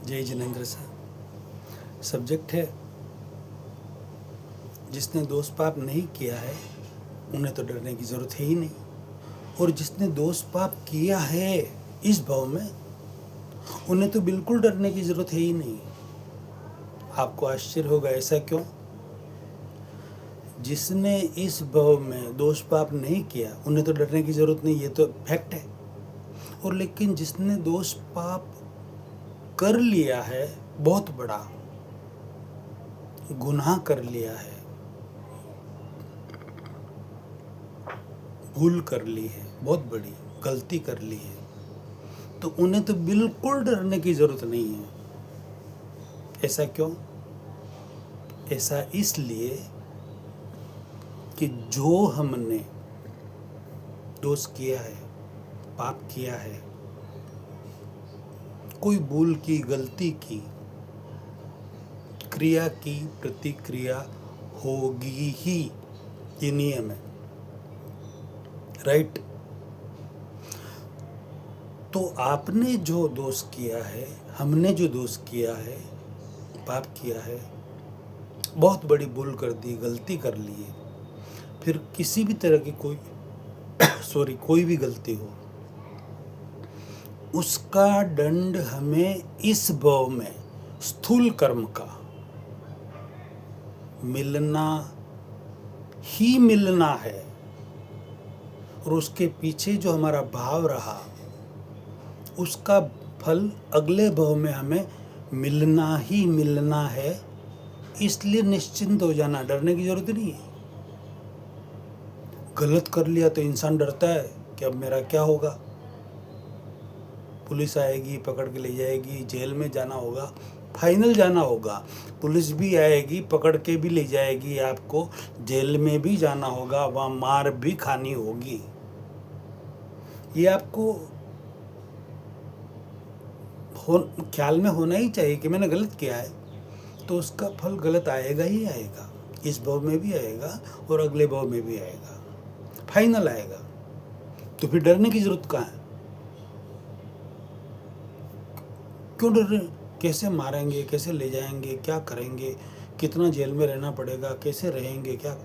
जय जिनेंद्र साहब। सब्जेक्ट है, जिसने दोष पाप नहीं किया है उन्हें तो डरने की ज़रूरत है ही नहीं, और जिसने दोष पाप किया है इस भाव में उन्हें तो बिल्कुल डरने की ज़रूरत है ही नहीं। आपको आश्चर्य होगा, ऐसा क्यों? जिसने इस भाव में दोष पाप नहीं किया उन्हें तो डरने की ज़रूरत नहीं, ये तो फैक्ट है। और लेकिन जिसने दोष पाप कर लिया है, बहुत बड़ा गुनाह कर लिया है, भूल कर ली है, बहुत बड़ी गलती कर ली है, तो उन्हें तो बिल्कुल डरने की जरूरत नहीं है। ऐसा क्यों? ऐसा इसलिए कि जो हमने दोष किया है, पाप किया है, कोई भूल की, गलती की, क्रिया की प्रतिक्रिया होगी ही, ये नियम है, राइट? तो आपने जो दोष किया है, हमने जो दोष किया है, पाप किया है, बहुत बड़ी भूल कर दी, गलती कर ली है, फिर किसी भी तरह की कोई भी गलती हो, उसका दंड हमें इस भाव में स्थूल कर्म का मिलना ही मिलना है, और उसके पीछे जो हमारा भाव रहा उसका फल अगले भाव में हमें मिलना ही मिलना है। इसलिए निश्चिंत हो जाना, डरने की जरूरत नहीं है। गलत कर लिया तो इंसान डरता है कि अब मेरा क्या होगा, पुलिस आएगी, पकड़ के ले जाएगी, जेल में जाना होगा, फाइनल जाना होगा, पुलिस भी आएगी, पकड़ के भी ले जाएगी, आपको जेल में भी जाना होगा, वहाँ मार भी खानी होगी। ये आपको ख्याल में होना ही चाहिए कि मैंने गलत किया है तो उसका फल गलत आएगा ही आएगा, इस भाव में भी आएगा और अगले भाव में भी आएगा, फाइनल आएगा। तो फिर डरने की जरूरत कहाँ है? क्यों डर रहे? कैसे मारेंगे, कैसे ले जाएंगे, क्या करेंगे, कितना जेल में रहना पड़ेगा, कैसे रहेंगे, क्या?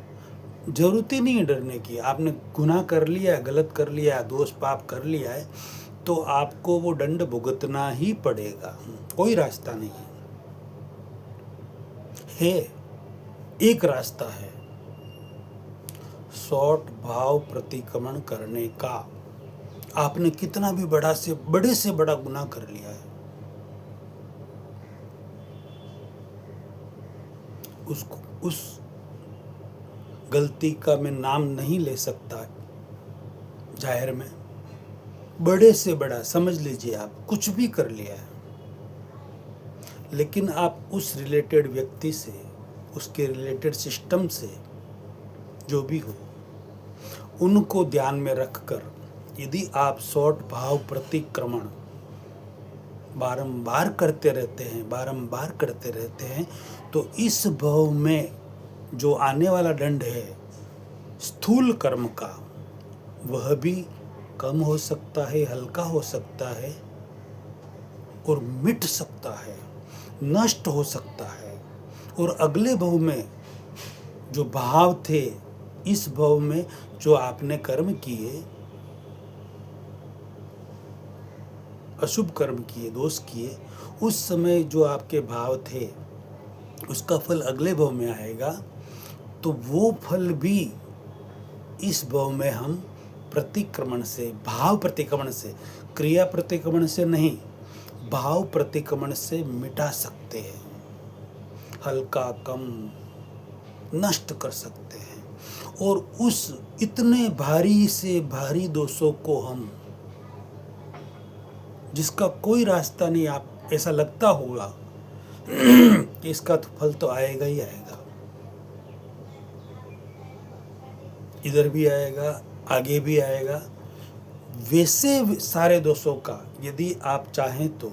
जरूरत ही नहीं है डरने की। आपने गुनाह कर लिया, गलत कर लिया, दोष पाप कर लिया है, तो आपको वो दंड भुगतना ही पड़ेगा, कोई रास्ता नहीं है। एक रास्ता है, शॉर्ट भाव प्रतिक्रमण करने का। आपने कितना भी बड़े से बड़ा गुनाह कर लिया है, उस गलती का मैं नाम नहीं ले सकता जाहिर में, बड़े से बड़ा समझ लीजिए, आप कुछ भी कर लिया है, लेकिन आप उस रिलेटेड व्यक्ति से, उसके रिलेटेड सिस्टम से, जो भी हो, उनको ध्यान में रखकर यदि आप शॉर्ट भाव प्रतिक्रमण बारंबार करते रहते हैं तो इस भाव में जो आने वाला दंड है स्थूल कर्म का, वह भी कम हो सकता है, हल्का हो सकता है और मिट सकता है, नष्ट हो सकता है। और अगले भाव में जो भाव थे, इस भाव में जो आपने कर्म किए, अशुभ कर्म किए, दोष किए, उस समय जो आपके भाव थे उसका फल अगले भाव में आएगा। तो वो फल भी इस भाव में हम प्रतिक्रमण से, भाव प्रतिक्रमण से, क्रिया प्रतिक्रमण से नहीं, भाव प्रतिक्रमण से मिटा सकते हैं, हल्का कम नष्ट कर सकते हैं। और उस इतने भारी से भारी दोषों को हम, जिसका कोई रास्ता नहीं, आप ऐसा लगता होगा कि इसका तो फल तो आएगा ही आएगा, इधर भी आएगा, आगे भी आएगा, वैसे सारे दोषों का यदि आप चाहें तो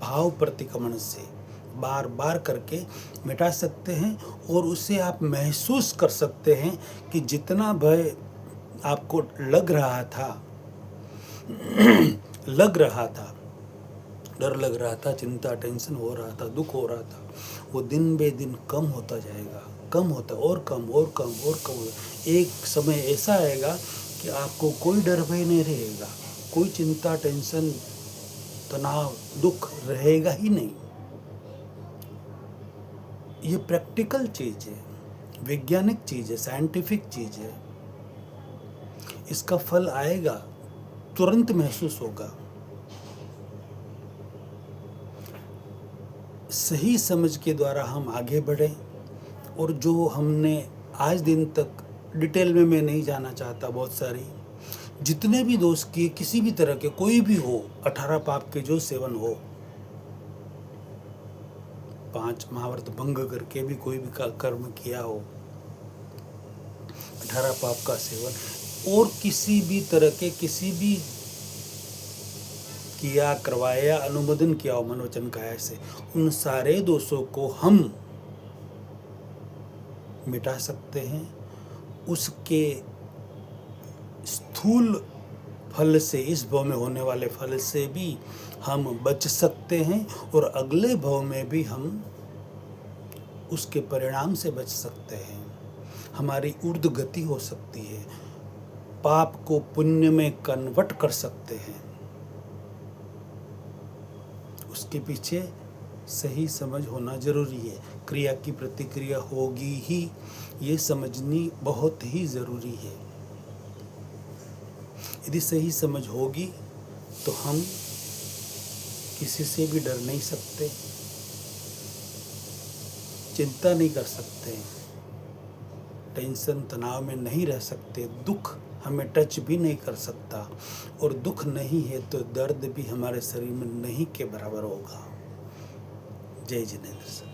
भाव प्रतिक्रमण से बार बार करके मिटा सकते हैं। और उसे आप महसूस कर सकते हैं कि जितना भय आपको लग रहा था डर लग रहा था, चिंता, टेंशन हो रहा था, दुख हो रहा था, वो दिन बे दिन कम होता जाएगा, कम होता और कम और कम और कम। एक समय ऐसा आएगा कि आपको कोई डर भय नहीं रहेगा, कोई चिंता, टेंशन, तनाव, दुख रहेगा ही नहीं। ये प्रैक्टिकल चीज है, वैज्ञानिक चीज है, साइंटिफिक चीज है। इसका फल आएगा, तुरंत महसूस होगा। सही समझ के द्वारा हम आगे बढ़ें, और जो हमने आज दिन तक डिटेल में मैं नहीं जाना चाहता, बहुत सारी जितने भी दोष किए, किसी भी तरह के, कोई भी हो, 18 पाप के जो सेवन हो, 5 महाव्रत भंग करके भी कोई भी कर्म किया हो, 18 पाप का सेवन, और किसी भी तरह के किसी भी किया, करवाया, अनुमोदन किया हो मनोवचन काया से, उन सारे दोषों को हम मिटा सकते हैं। उसके स्थूल फल से, इस भव में होने वाले फल से भी हम बच सकते हैं, और अगले भव में भी हम उसके परिणाम से बच सकते हैं। हमारी ऊर्ध्व गति हो सकती है, पाप को पुण्य में कन्वर्ट कर सकते हैं। उसके पीछे सही समझ होना जरूरी है। क्रिया की प्रतिक्रिया होगी ही, ये समझनी बहुत ही जरूरी है। यदि सही समझ होगी तो हम किसी से भी डर नहीं सकते, चिंता नहीं कर सकते, टेंशन, तनाव में नहीं रह सकते, दुख हमें टच भी नहीं कर सकता, और दुख नहीं है तो दर्द भी हमारे शरीर में नहीं के बराबर होगा। जय जिनेंद्र सर।